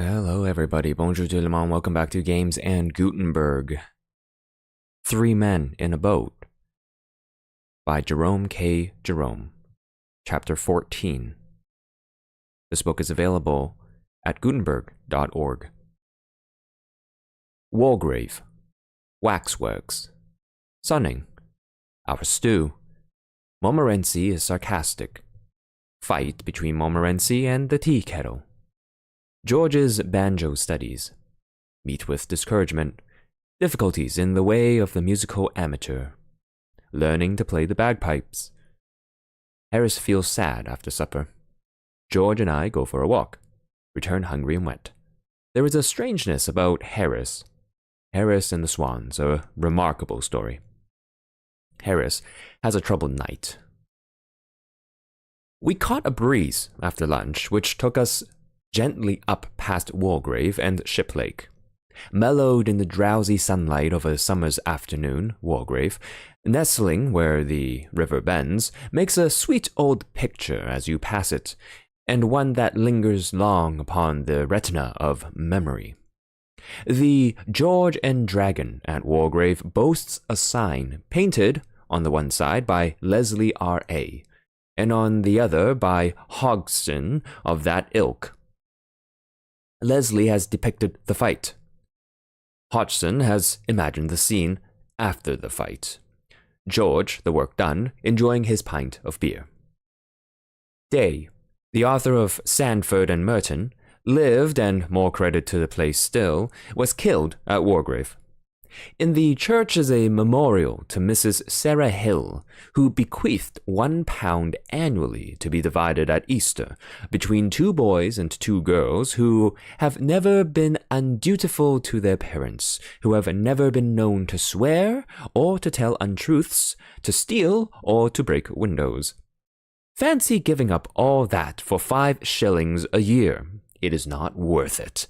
Hello everybody, bonjour tout le monde, welcome back to Games and Gutenberg. Three Men in a Boat by Jerome K. Jerome, Chapter 14. This book is available at gutenberg.org. Walgrave, Waxworks, Sunning, Our Stew. Montmorency is sarcastic. Fight between Montmorency and the tea kettle. George's banjo studies. Meet with discouragement. Difficulties in the way of the musical amateur. Learning to play the bagpipes. Harris feels sad after supper. George and I go for a walk. Return hungry and wet. There is a strangeness about Harris. Harris and the Swans, a remarkable story. Harris has a troubled night. We caught a breeze after lunch, which took us gently up past Walgrave and Ship Lake. Mellowed in the drowsy sunlight of a summer's afternoon, Walgrave, nestling where the river bends, makes a sweet old picture as you pass it, and one that lingers long upon the retina of memory. The George and Dragon at Walgrave boasts a sign painted on the one side by Leslie R.A., and on the other by Hodgson of that ilk. Leslie has depicted the fight. Hodgson has imagined the scene after the fight. George, the work done, enjoying his pint of beer. Day, the author of Sandford and Merton, lived, and more credit to the place still, was killed at Walgrave. In the church is a memorial to Mrs. Sarah Hill, who bequeathed £1 annually to be divided at Easter between two boys and two girls who have never been undutiful to their parents, who have never been known to swear or to tell untruths, to steal or to break windows. Fancy giving up all that for 5 shillings a year. It is not worth it.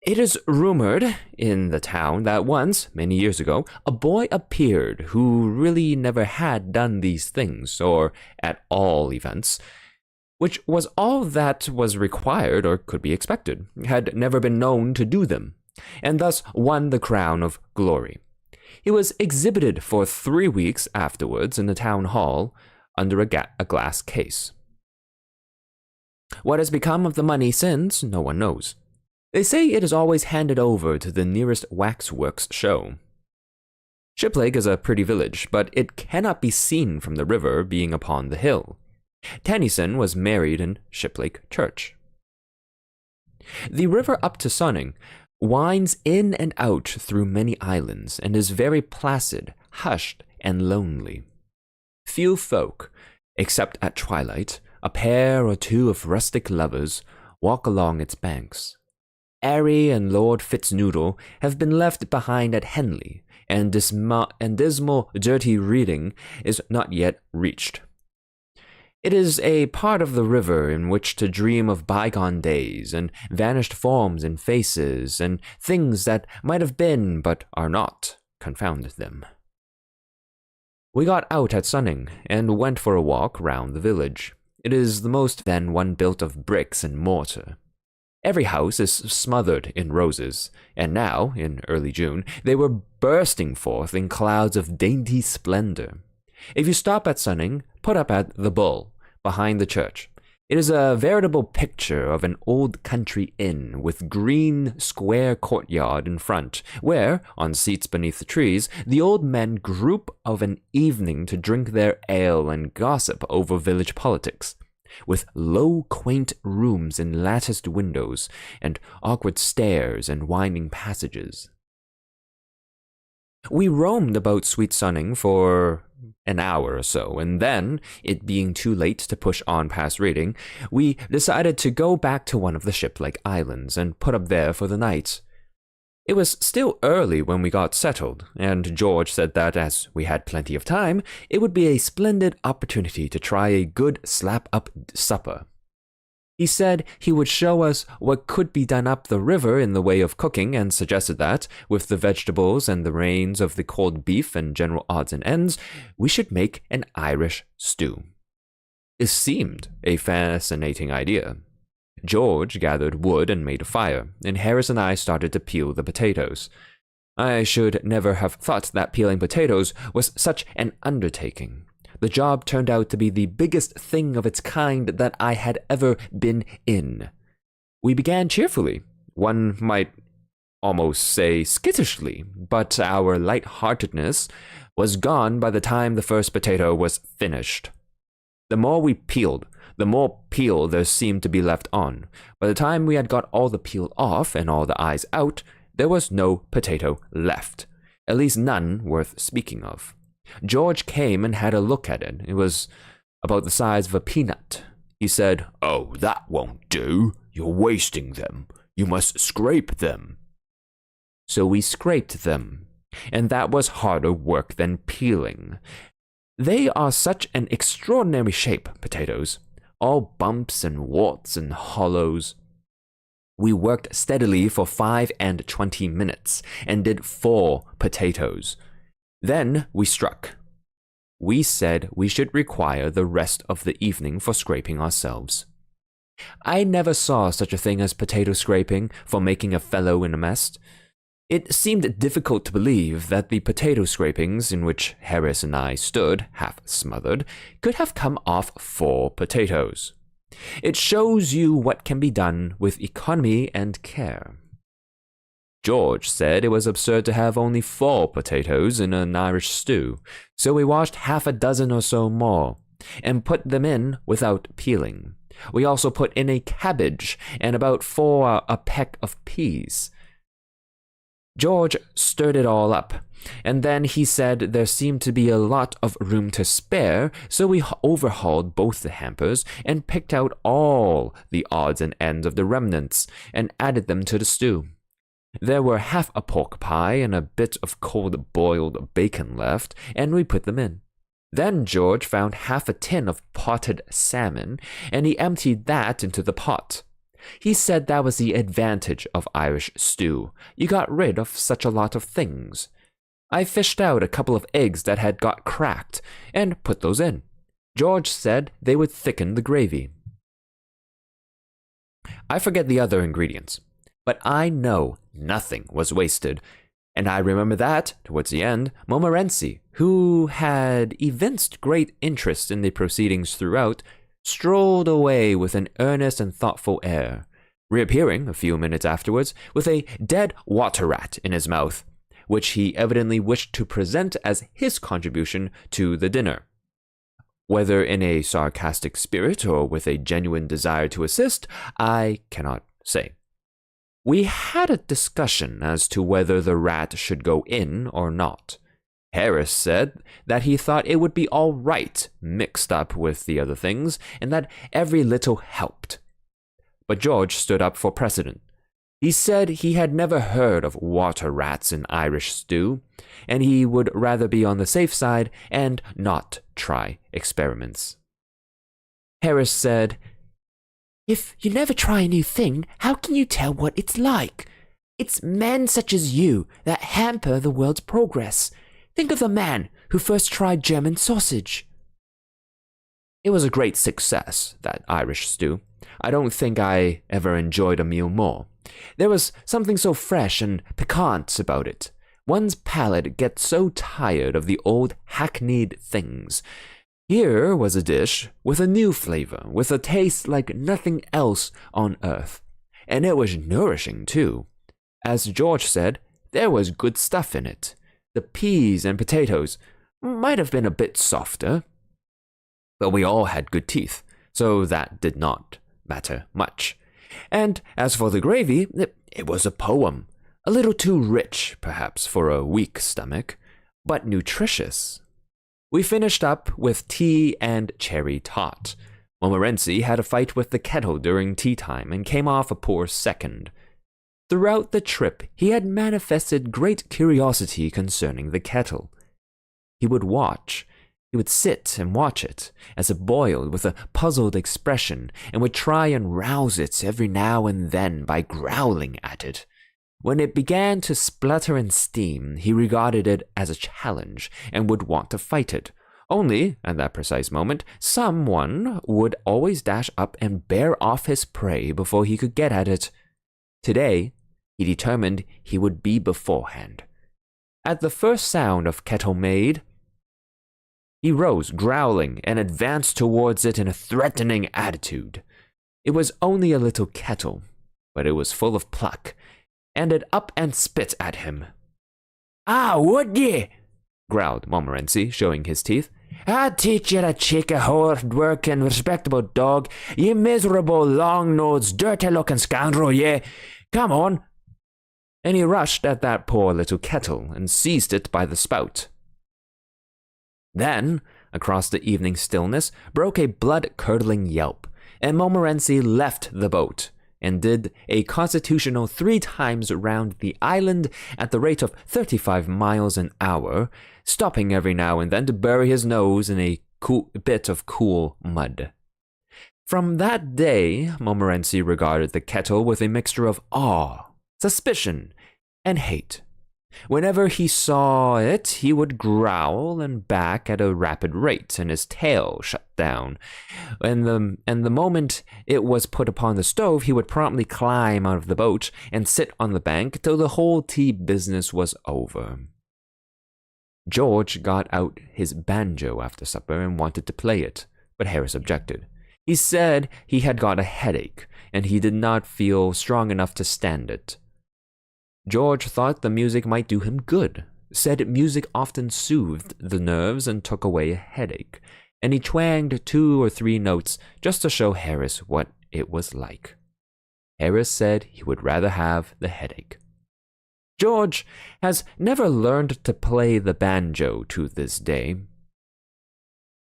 It is rumored in the town that once, many years ago, a boy appeared who really never had done these things, or at all events, which was all that was required or could be expected, had never been known to do them, and thus won the crown of glory. He was exhibited for 3 weeks afterwards in the town hall under a glass case. What has become of the money since, no one knows. They say it is always handed over to the nearest waxworks show. Ship Lake is a pretty village, but it cannot be seen from the river being upon the hill. Tennyson was married in Ship Lake Church. The river up to Sunning winds in and out through many islands and is very placid, hushed, and lonely. Few folk, except at twilight, a pair or two of rustic lovers, walk along its banks. Airy and Lord Fitznoodle have been left behind at Henley, and dismal, dirty Reading is not yet reached. It is a part of the river in which to dream of bygone days, and vanished forms and faces, and things that might have been but are not, confound them. We got out at Sunning, and went for a walk round the village. It is the most then one built of bricks and mortar. Every house is smothered in roses, and now, in early June, they were bursting forth in clouds of dainty splendor. If you stop at Sunning, put up at the Bull, behind the church. It is a veritable picture of an old country inn with green, square courtyard in front, where, on seats beneath the trees, the old men group of an evening to drink their ale and gossip over village politics, with low, quaint rooms and latticed windows, and awkward stairs and winding passages. We roamed about Sweet Sunning for an hour or so, and then, it being too late to push on past Reading, we decided to go back to one of the Ship Lake Islands and put up there for the night. It was still early when we got settled, and George said that as we had plenty of time, it would be a splendid opportunity to try a good slap-up supper. He said he would show us what could be done up the river in the way of cooking, and suggested that, with the vegetables and the rains of the cold beef and general odds and ends, we should make an Irish stew. It seemed a fascinating idea. George gathered wood and made a fire, and Harris and I started to peel the potatoes. I should never have thought that peeling potatoes was such an undertaking. The job turned out to be the biggest thing of its kind that I had ever been in. We began cheerfully, one might almost say skittishly, but our light-heartedness was gone by the time the first potato was finished. The more we peeled, the more peel there seemed to be left on. By the time we had got all the peel off and all the eyes out, there was no potato left, at least none worth speaking of. George came and had a look at it. It was about the size of a peanut. He said, "Oh, that won't do. You're wasting them. You must scrape them." So we scraped them, and that was harder work than peeling. They are such an extraordinary shape, potatoes, all bumps and warts and hollows. We worked steadily for 25 minutes and did 4 potatoes. Then we struck. We said we should require the rest of the evening for scraping ourselves. I never saw such a thing as potato scraping for making a fellow in a mess. It seemed difficult to believe that the potato scrapings in which Harris and I stood, half smothered, could have come off 4 potatoes. It shows you what can be done with economy and care. George said it was absurd to have only 4 potatoes in an Irish stew, so we washed half a dozen or so more, and put them in without peeling. We also put in a cabbage and about 4 a peck of peas. George stirred it all up, and then he said there seemed to be a lot of room to spare, so we overhauled both the hampers and picked out all the odds and ends of the remnants and added them to the stew. There were half a pork pie and a bit of cold boiled bacon left, and we put them in. Then George found half a tin of potted salmon, and he emptied that into the pot. He said that was the advantage of Irish stew. You got rid of such a lot of things. I fished out a couple of eggs that had got cracked and put those in. George said they would thicken the gravy. I forget the other ingredients, but I know nothing was wasted, and I remember that, towards the end, Montmorency, who had evinced great interest in the proceedings throughout, strolled away with an earnest and thoughtful air, reappearing a few minutes afterwards with a dead water rat in his mouth, which he evidently wished to present as his contribution to the dinner. Whether in a sarcastic spirit or with a genuine desire to assist, I cannot say. We had a discussion as to whether the rat should go in or not. Harris said that he thought it would be all right mixed up with the other things, and that every little helped. But George stood up for precedent. He said he had never heard of water rats in Irish stew, and he would rather be on the safe side and not try experiments. Harris said, "If you never try a new thing, how can you tell what it's like? It's men such as you that hamper the world's progress. Think of the man who first tried German sausage." It was a great success, that Irish stew. I don't think I ever enjoyed a meal more. There was something so fresh and piquant about it. One's palate gets so tired of the old hackneyed things. Here was a dish with a new flavor, with a taste like nothing else on earth. And it was nourishing, too. As George said, there was good stuff in it. The peas and potatoes might have been a bit softer, but we all had good teeth, so that did not matter much. And as for the gravy, it was a poem. A little too rich, perhaps, for a weak stomach, but nutritious. We finished up with tea and cherry tart. Montmorency had a fight with the kettle during tea time and came off a poor second. Throughout the trip, he had manifested great curiosity concerning the kettle. He would sit and watch it as it boiled with a puzzled expression and would try and rouse it every now and then by growling at it. When it began to splutter and steam, he regarded it as a challenge and would want to fight it, Only, at that precise moment, someone would always dash up and bear off his prey before he could get at it. Today, he determined he would be beforehand. At the first sound of kettle made, he rose, growling, and advanced towards it in a threatening attitude. It was only a little kettle, but it was full of pluck, and it up and spit at him. "Ah, would ye?" growled Montmorency, showing his teeth. "I'll teach you to cheek a hard-working, respectable dog, ye miserable, long-nosed, dirty-looking scoundrel, ye! Come on!" And he rushed at that poor little kettle and seized it by the spout. Then, across the evening stillness, broke a blood-curdling yelp, and Montmorency left the boat and did a constitutional 3 times round the island at the rate of 35 miles an hour, stopping every now and then to bury his nose in a bit of cool mud. From that day, Montmorency regarded the kettle with a mixture of awe, suspicion, and hate. Whenever he saw it, he would growl and back at a rapid rate, and his tail shut down. And the moment it was put upon the stove, he would promptly climb out of the boat and sit on the bank till the whole tea business was over. George got out his banjo after supper and wanted to play it, but Harris objected. He said he had got a headache, and he did not feel strong enough to stand it. George thought the music might do him good, said music often soothed the nerves and took away a headache, and he twanged 2 or 3 notes just to show Harris what it was like. Harris said he would rather have the headache. George has never learned to play the banjo to this day.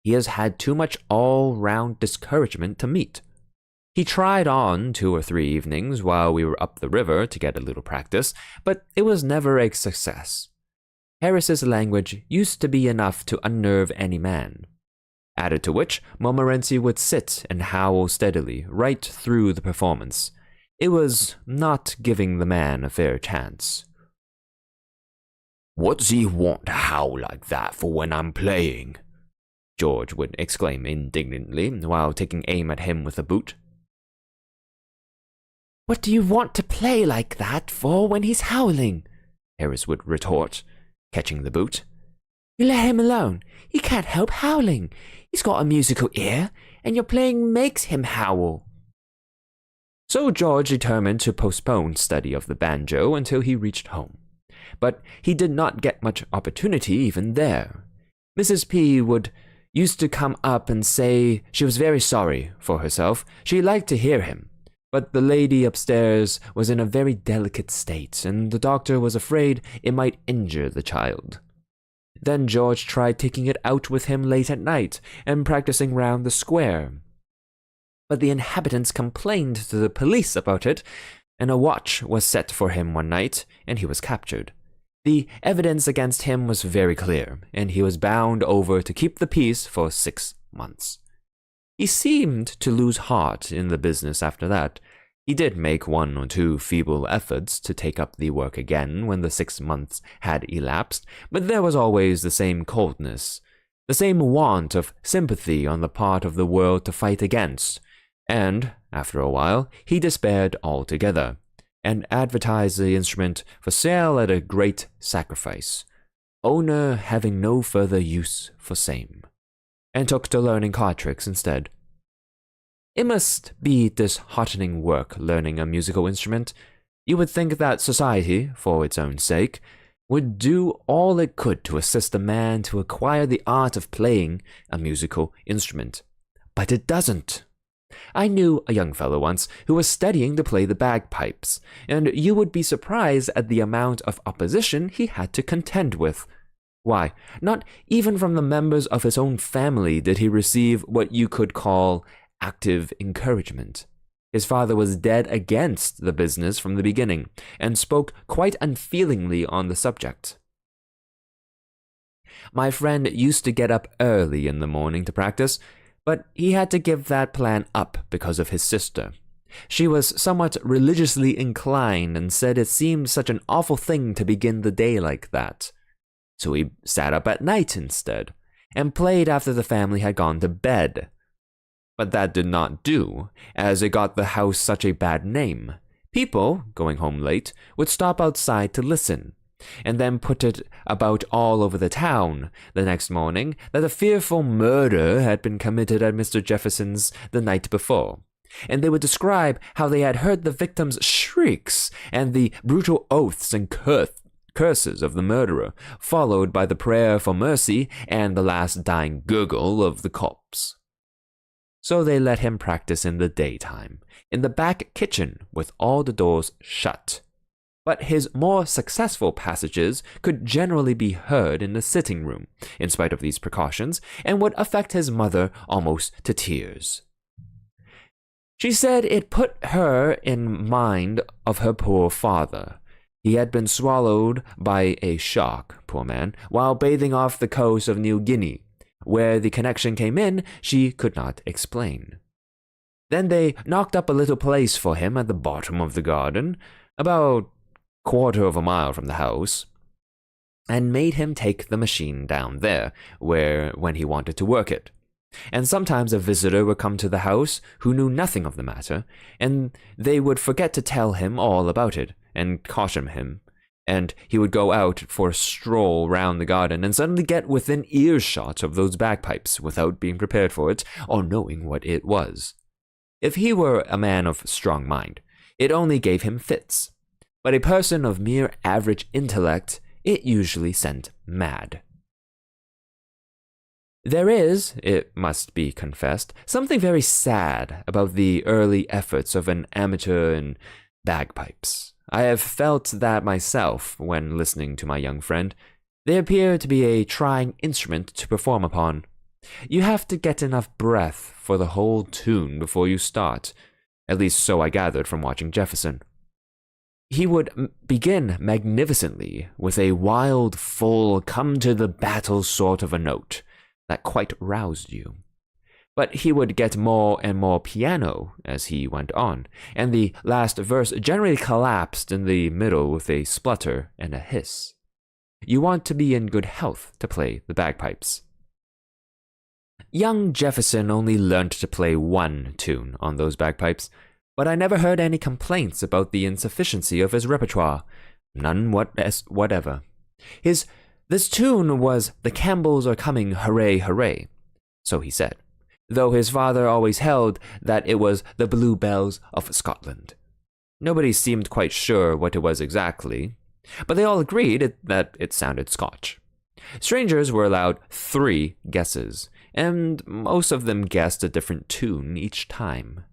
He has had too much all-round discouragement to meet. He tried on 2 or 3 evenings while we were up the river to get a little practice, but it was never a success. Harris's language used to be enough to unnerve any man. Added to which, Montmorency would sit and howl steadily right through the performance. It was not giving the man a fair chance. "What's he want to howl like that for when I'm playing?" George would exclaim indignantly while taking aim at him with a boot. "What do you want to play like that for when he's howling?" Harris would retort, catching the boot. "You let him alone. He can't help howling. He's got a musical ear, and your playing makes him howl." So George determined to postpone study of the banjo until he reached home. But he did not get much opportunity even there. Mrs. P. used to come up and say she was very sorry for herself. She liked to hear him. But the lady upstairs was in a very delicate state, and the doctor was afraid it might injure the child. Then George tried taking it out with him late at night and practicing round the square. But the inhabitants complained to the police about it, and a watch was set for him one night, and he was captured. The evidence against him was very clear, and he was bound over to keep the peace for 6 months. He seemed to lose heart in the business after that. He did make 1 or 2 feeble efforts to take up the work again when the 6 months had elapsed, but there was always the same coldness, the same want of sympathy on the part of the world to fight against, and, after a while, he despaired altogether, and advertised the instrument for sale at a great sacrifice, owner having no further use for same, and took to learning card tricks instead. It must be disheartening work learning a musical instrument. You would think that society, for its own sake, would do all it could to assist a man to acquire the art of playing a musical instrument. But it doesn't. I knew a young fellow once who was studying to play the bagpipes, and you would be surprised at the amount of opposition he had to contend with. Why, not even from the members of his own family did he receive what you could call active encouragement. His father was dead against the business from the beginning, and spoke quite unfeelingly on the subject. My friend used to get up early in the morning to practice, but he had to give that plan up because of his sister. She was somewhat religiously inclined and said it seemed such an awful thing to begin the day like that. So he sat up at night instead, and played after the family had gone to bed. But that did not do, as it got the house such a bad name. People, going home late, would stop outside to listen, and then put it about all over the town the next morning that a fearful murder had been committed at Mr. Jefferson's the night before. And they would describe how they had heard the victim's shrieks and the brutal oaths and curses of the murderer, followed by the prayer for mercy and the last dying gurgle of the corpse. So they let him practice in the daytime, in the back kitchen with all the doors shut. But his more successful passages could generally be heard in the sitting room, in spite of these precautions, and would affect his mother almost to tears. She said it put her in mind of her poor father. He had been swallowed by a shark, poor man, while bathing off the coast of New Guinea. Where the connection came in, she could not explain. Then they knocked up a little place for him at the bottom of the garden, about quarter of a mile from the house, and made him take the machine down there, when he wanted to work it. And sometimes a visitor would come to the house who knew nothing of the matter, and they would forget to tell him all about it, and caution him. And he would go out for a stroll round the garden and suddenly get within earshot of those bagpipes without being prepared for it or knowing what it was. If he were a man of strong mind, it only gave him fits. But a person of mere average intellect, it usually sent mad. There is, it must be confessed, something very sad about the early efforts of an amateur in bagpipes. I have felt that myself when listening to my young friend. They appear to be a trying instrument to perform upon. You have to get enough breath for the whole tune before you start. At least so I gathered from watching Jefferson. He would begin magnificently with a wild, full, come-to-the-battle sort of a note that quite roused you. But he would get more and more piano as he went on, and the last verse generally collapsed in the middle with a splutter and a hiss. You want to be in good health to play the bagpipes. Young Jefferson only learned to play one tune on those bagpipes, but I never heard any complaints about the insufficiency of his repertoire. None whatever. This tune was "The Campbells Are Coming, Hooray, Hooray," so he said, though his father always held that it was the Bluebells of Scotland. Nobody seemed quite sure what it was exactly, but they all agreed that it sounded Scotch. Strangers were allowed 3 guesses, and most of them guessed a different tune each time.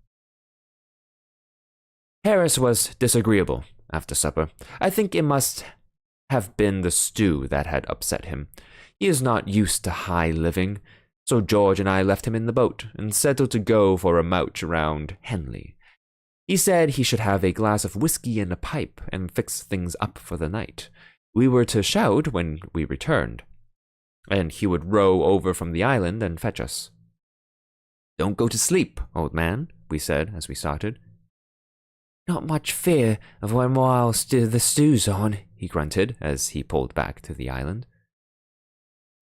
Harris was disagreeable after supper. I think it must have been the stew that had upset him. He is not used to high living. So George and I left him in the boat and settled to go for a mouch around Henley. He said he should have a glass of whiskey and a pipe and fix things up for the night. We were to shout when we returned, and he would row over from the island and fetch us. "Don't go to sleep, old man," we said as we started. "Not much fear of when while the stew's on," he grunted as he pulled back to the island.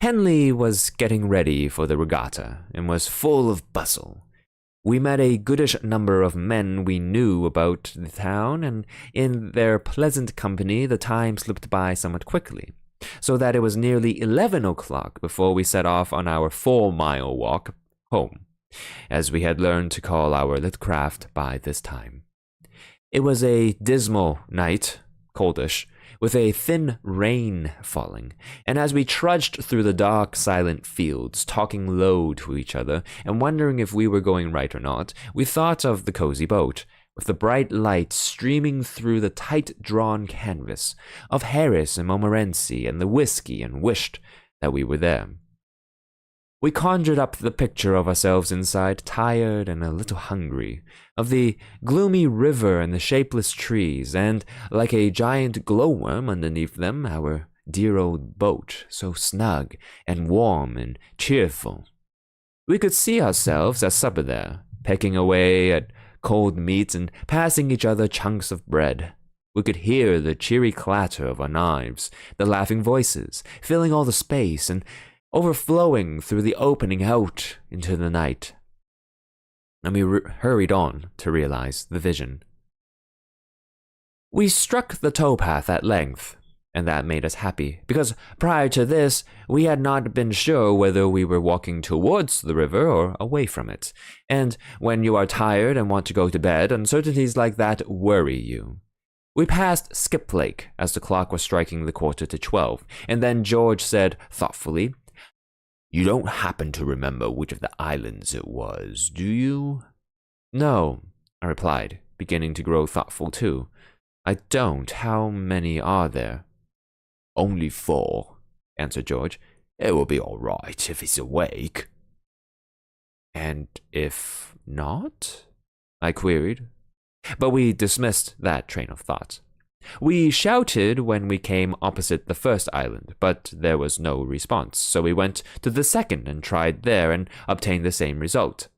Henley was getting ready for the regatta and was full of bustle. We met a goodish number of men we knew about the town, and in their pleasant company the time slipped by somewhat quickly, so that it was nearly 11 o'clock before we set off on our 4-mile walk home, as we had learned to call our little craft by this time. It was a dismal night, coldish, with a thin rain falling, and as we trudged through the dark, silent fields, talking low to each other and wondering if we were going right or not, we thought of the cozy boat, with the bright light streaming through the tight-drawn canvas, of Harris and Montmorency and the whiskey, and wished that we were there. We conjured up the picture of ourselves inside, tired and a little hungry, of the gloomy river and the shapeless trees, and, like a giant glowworm underneath them, our dear old boat, so snug and warm and cheerful. We could see ourselves at supper there, pecking away at cold meat and passing each other chunks of bread. We could hear the cheery clatter of our knives, the laughing voices, filling all the space, and overflowing through the opening out into the night. And we hurried on to realize the vision. We struck the towpath at length, and that made us happy, because prior to this, we had not been sure whether we were walking towards the river or away from it. And when you are tired and want to go to bed, uncertainties like that worry you. We passed Skip Lake as the clock was striking the 11:45, and then George said thoughtfully, "You don't happen to remember which of the islands it was, do you?" "No," I replied, beginning to grow thoughtful too. "I don't. How many are there?" "Only 4, answered George. "It will be all right if he's awake." "And if not?" I queried. But we dismissed that train of thought. We shouted when we came opposite the first island, but there was no response, so we went to the second and tried there and obtained the same result.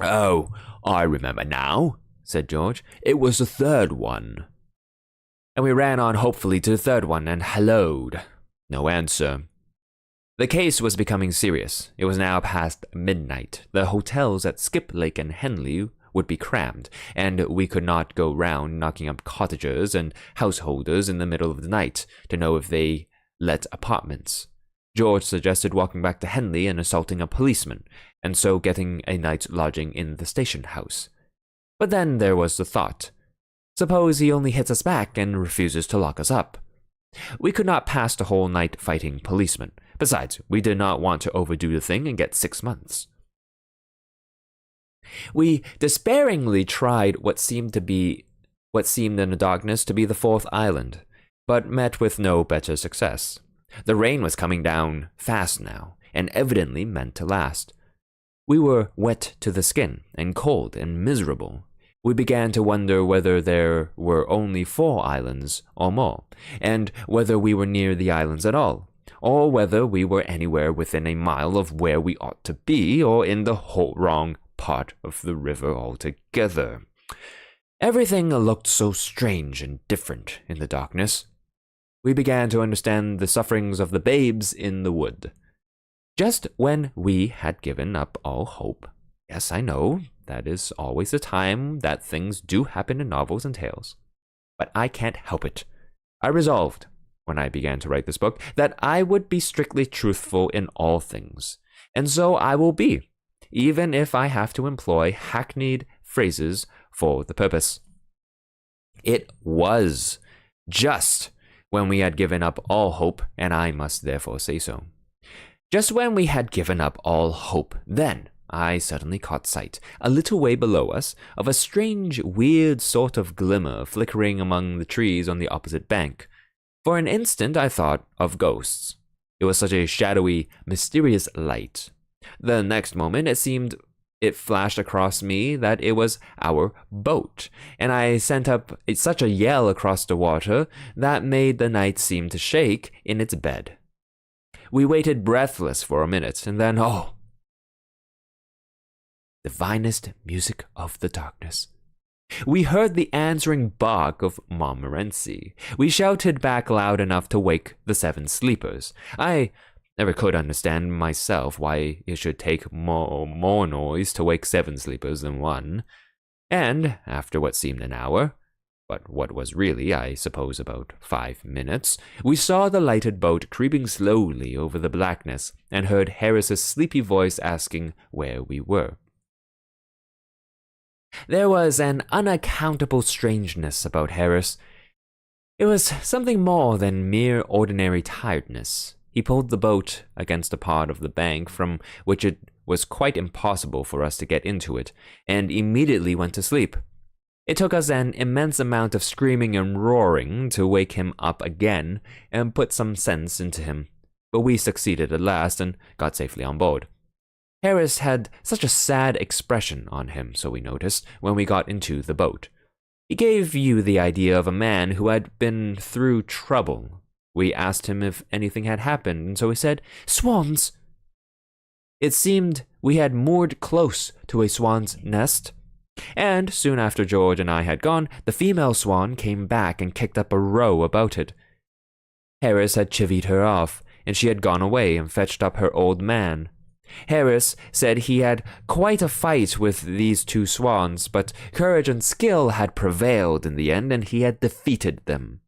"Oh, I remember now," said George. "It was the third one." And we ran on hopefully to the third one and hallooed. No answer. The case was becoming serious. It was now past midnight. The hotels at Skip Lake and Henley would be crammed, and we could not go round knocking up cottagers and householders in the middle of the night to know if they let apartments. George suggested walking back to Henley and assaulting a policeman, and so getting a night's lodging in the station house. But then there was the thought, suppose he only hits us back and refuses to lock us up. We could not pass the whole night fighting policemen. Besides, we did not want to overdo the thing and get 6 months. We despairingly tried what seemed in the darkness to be the 4th island, but met with no better success. The rain was coming down fast now, and evidently meant to last. We were wet to the skin, and cold and miserable. We began to wonder whether there were only 4 islands or more, and whether we were near the islands at all, or whether we were anywhere within a mile of where we ought to be, or in the whole wrong part of the river altogether. Everything looked so strange and different in the darkness. We began to understand the sufferings of the babes in the wood. Just when we had given up all hope. Yes, I know, that is always the time that things do happen in novels and tales. But I can't help it. I resolved, when I began to write this book, that I would be strictly truthful in all things. And so I will be, even if I have to employ hackneyed phrases for the purpose. It was just when we had given up all hope, and I must therefore say so. Just when we had given up all hope, then I suddenly caught sight, a little way below us, of a strange, weird sort of glimmer flickering among the trees on the opposite bank. For an instant I thought of ghosts. It was such a shadowy, mysterious light. The next moment it flashed across me that it was our boat, and I sent up such a yell across the water that made the night seem to shake in its bed. We waited breathless for a minute, and then, oh, divinest music of the darkness. We heard the answering bark of Montmorency. We shouted back loud enough to wake the 7 sleepers. I never could understand myself why it should take more noise to wake 7 sleepers than 1. And after what seemed an hour, but what was really, I suppose, about 5 minutes, we saw the lighted boat creeping slowly over the blackness and heard Harris's sleepy voice asking where we were. There was an unaccountable strangeness about Harris. It was something more than mere ordinary tiredness. He pulled the boat against a part of the bank from which it was quite impossible for us to get into it, and immediately went to sleep. It took us an immense amount of screaming and roaring to wake him up again and put some sense into him, but we succeeded at last and got safely on board. Harris had such a sad expression on him, so we noticed, when we got into the boat. He gave you the idea of a man who had been through trouble. We asked him if anything had happened, and so he said, "Swans!" It seemed we had moored close to a swan's nest, and soon after George and I had gone, the female swan came back and kicked up a row about it. Harris had chivied her off, and she had gone away and fetched up her old man. Harris said he had quite a fight with these two swans, but courage and skill had prevailed in the end, and he had defeated them.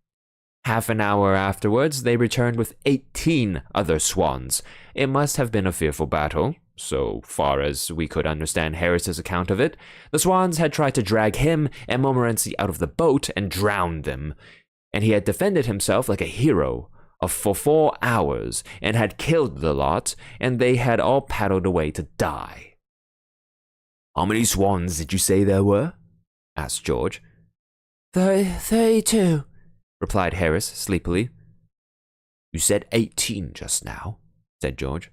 Half an hour afterwards, they returned with 18 other swans. It must have been a fearful battle, so far as we could understand Harris's account of it. The swans had tried to drag him and Montmorency out of the boat and drown them, and he had defended himself like a hero for 4 hours and had killed the lot, and they had all paddled away to die. "How many swans did you say there were?" asked George. 32, replied Harris sleepily. "You said 18 just now," said George.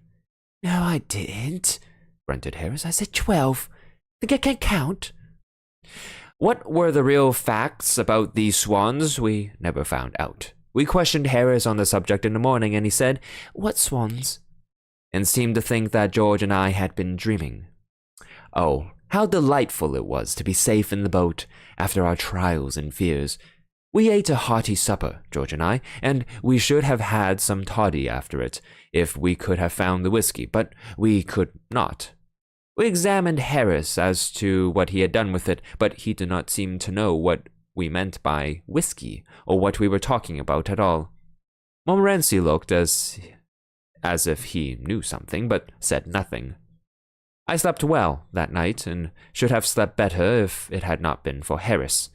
"No, I didn't," grunted Harris. "I said 12. Think I can count?" What were the real facts about these swans, we never found out. We questioned Harris on the subject in the morning, and he said, "What swans?" and seemed to think that George and I had been dreaming. Oh, how delightful it was to be safe in the boat after our trials and fears. We ate a hearty supper, George and I, and we should have had some toddy after it, if we could have found the whiskey, but we could not. We examined Harris as to what he had done with it, but he did not seem to know what we meant by whiskey, or what we were talking about at all. Montmorency looked as if he knew something, but said nothing. I slept well that night, and should have slept better if it had not been for Harris.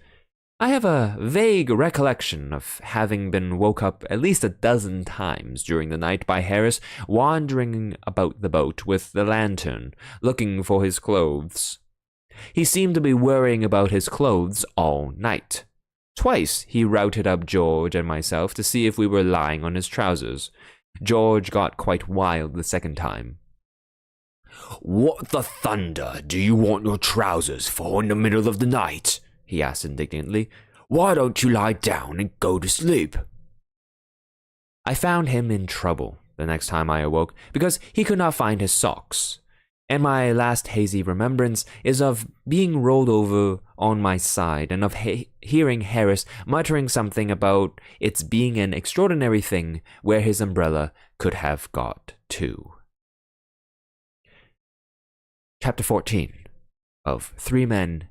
I have a vague recollection of having been woke up at least 12 times during the night by Harris wandering about the boat with the lantern, looking for his clothes. He seemed to be worrying about his clothes all night. Twice he routed up George and myself to see if we were lying on his trousers. George got quite wild the second time. "What the thunder do you want your trousers for in the middle of the night?" he asked indignantly. "Why don't you lie down and go to sleep?" I found him in trouble the next time I awoke because he could not find his socks, and my last hazy remembrance is of being rolled over on my side and of hearing Harris muttering something about its being an extraordinary thing where his umbrella could have got to. Chapter 14 of 3 Men